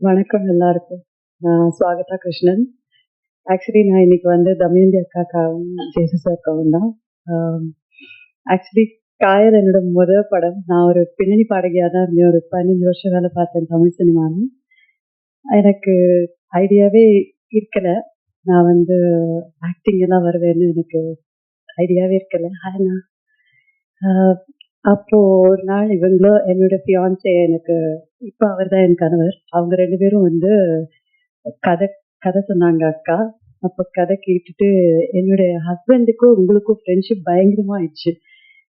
வணக்கம் எல்லாருக்கும். நான் ஸ்வாகதா கிருஷ்ணன். ஆக்சுவலி நான் இன்னைக்கு வந்து தமயந்தி அக்காக்காவும், ஜேசு சார்க்காவும் தான். ஆக்சுவலி காயல் என்னோட முதல் படம். நான் ஒரு பின்னணி பாடகியா தான் இருந்தேன். ஒரு 15 வருஷம் வேலை பார்த்தேன் தமிழ் சினிமால. எனக்கு ஐடியாவே இருக்கல. நான் வந்து ஆக்டிங் எல்லாம் வருவேன்னு எனக்கு ஐடியாவே இருக்கல. ஆனா அப்போ ஒரு நாள் இவங்களும் என்னோட ஃபியான்சே எனக்கு இப்ப அவர்தான் என் கணவர். அவங்க 2 பேரும் வந்து கதை கதை சொன்னாங்க அக்கா. அப்ப கதை கேட்டுட்டு என்னுடைய ஹஸ்பண்டுக்கும் உங்களுக்கும் ஃப்ரெண்ட்ஷிப் பயங்கரமா ஆயிடுச்சு.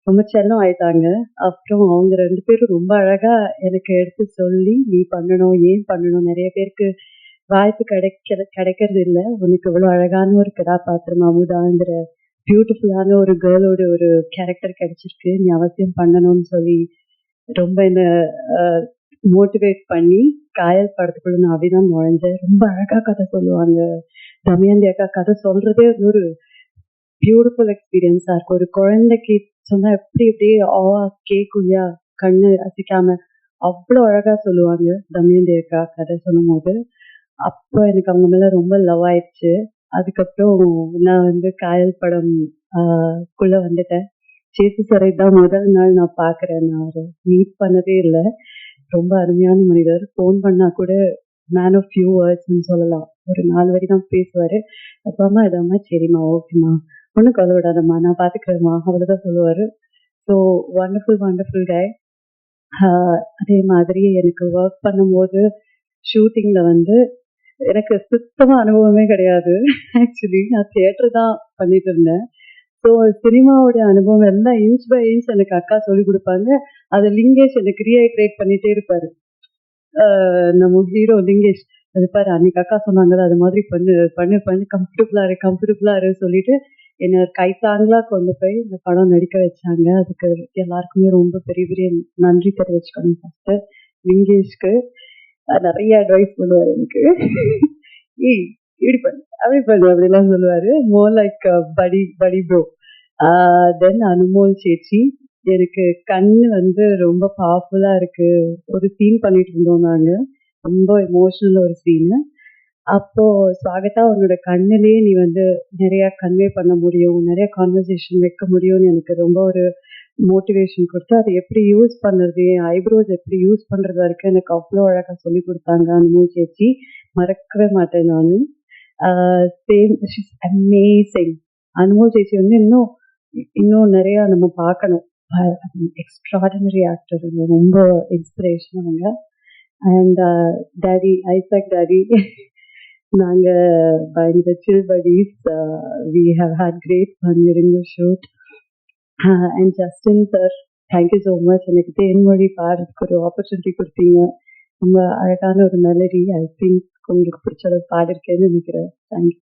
ரொம்ப செல்லம் ஆயிட்டாங்க. அப்புறம் அவங்க 2 பேரும் ரொம்ப அழகா எனக்கு எடுத்து சொல்லி, "நீ பண்ணணும், ஏன் பண்ணணும்? நெறைய பேருக்கு வாய்ப்பு கிடைக்கிறது இல்ல. உனக்கு இவ்வளோ அழகான ஒரு கதாபாத்திரம் அமுதாங்கிற பியூட்டிஃபுல்லான ஒரு கேர்ளோட ஒரு கேரக்டர் கிடைச்சிருக்கு. நீ அவசியம் பண்ணணும்னு" சொல்லி ரொம்ப என்ன மோட்டிவேட் பண்ணி காயல் படத்துக்குள்ள நான் அப்படிதான் நுழைஞ்சேன். ரொம்ப அழகா கதை சொல்லுவாங்க. தமயந்தி அக்கா கதை சொல்றதே ஒரு பியூட்டிஃபுல் எக்ஸ்பீரியன்ஸா இருக்கும். ஒரு குழந்தைக்கு சொன்னா எப்படி அப்படியே கேட்கும் இல்லையா, கண்ணு அசைக்காம அவ்வளோ அழகா சொல்லுவாங்க தமயந்தி அக்கா கதை சொல்லும் போது. அப்போ எனக்கு அவங்க மேல ரொம்ப லவ் ஆயிடுச்சு. அதுக்கப்புறம் நான் வந்து காயல் படம் குள்ள வந்துட்டேன். சேத்து சாரை தான் முதல் நாள் நான் பார்க்குறேன். நான் அவரை மீட் பண்ணதே இல்லை. ரொம்ப அருமையான மனிதர். ஃபோன் பண்ணா கூட மேன் ஆஃப் ஃபியூ வேர்ட்ஸ்ன்னு சொல்லலாம். ஒரு 4 வரி தான் பேசுவாரு. அப்பாம்மா இதாம்மா, சரிம்மா, ஓகேம்மா, ஒன்றும் கவலைப்படாதம்மா, நான் பார்த்துக்கிறேம்மா, அவ்வளோதான் சொல்லுவாரு. ஸோ வண்டர்ஃபுல் வண்டர்ஃபுல் கை. அதே மாதிரி எனக்கு ஒர்க் பண்ணும்போது ஷூட்டிங்ல வந்து எனக்கு சுத்தமா அனுபவமே கிடையாது. ஆக்சுவலி நான் தியேட்டர் தான் பண்ணிட்டு இருந்தேன். ஸோ சினிமாவோட அனுபவம் எல்லாம் இன்ச் பை இன்ச் எனக்கு அக்கா சொல்லிக் கொடுப்பாங்க. அதை லிங்கேஷ் எனக்கு ரீஹைட்ரேட் பண்ணிட்டே இருப்பாரு. நம்ம ஹீரோ லிங்கேஷ், அது பாரு அன்னைக்கு அக்கா சொன்னாங்கல்ல, அது மாதிரி பண்ணு பண்ணு பண்ணு, கம்ஃபர்டபுளா இரு சொல்லிட்டு என்னை கைத்தாங்களா கொண்டு போய் இந்த படம் நடிக்க வச்சாங்க. அதுக்கு எல்லாருக்குமே ரொம்ப பெரிய பெரிய நன்றி தெரிவிச்சுக்கணும். ஃபர்ஸ்ட் லிங்கேஷ்க்கு நிறைய அட்வைஸ் பண்ணுவாரு எனக்கு. ஏய், இப்படி பண்ணு, அப்படி பண்ணு அப்படிலாம் சொல்லுவாரு. மோர் லைக் படி படி ப்ரோ. தென் அனுமோல் சேச்சி, எனக்கு கண்ணு வந்து ரொம்ப பவர்ஃபுல்லா இருக்கு. ஒரு சீன் பண்ணிட்டு இருந்தோம் நாங்க. ரொம்ப எமோஷனல் ஒரு சீனு. அப்போ ஸ்வாகதா, உன்னோட கண்ணுலயே நீ வந்து நிறைய கன்வே பண்ண முடியும், நிறைய கான்வர்சேஷன் வைக்க முடியும்னு எனக்கு ரொம்ப ஒரு மோட்டிவேஷன் கொடுத்து, அதை எப்படி யூஸ் பண்ணுறது, என் ஐப்ரோஸ் எப்படி யூஸ் பண்றது வரைக்கும் எனக்கு அவ்வளோ அழகா சொல்லி கொடுத்தாங்க அனுமோல் சேச்சி. மறக்கவே மாட்டேன் நான். Same, she's amazing. அனுமோல் சேச்சி வந்து இன்னும் இன்னும் நிறைய நம்ம பார்க்கணும். எக்ஸ்ட்ராடினரி ஆக்டர், ரொம்ப இன்ஸ்பிரேஷன் அவங்க. அண்ட் டாடி, ஐசக் டாடி, நாங்க பயங்கர சில் buddies. We have had great fun during the shoot. And Justin sir, thank you so much. எனக்கு தேன்மொழி பாடுறதுக்கு ஒரு ஆப்பர்ச்சுனிட்டி கொடுத்தீங்க. ரொம்ப அழகான ஒரு மெலடி. ஐ திங்க் உங்களுக்கு பிடிச்ச பாடிருக்கேன்னு நினைக்கிறேன். தேங்க்யூ.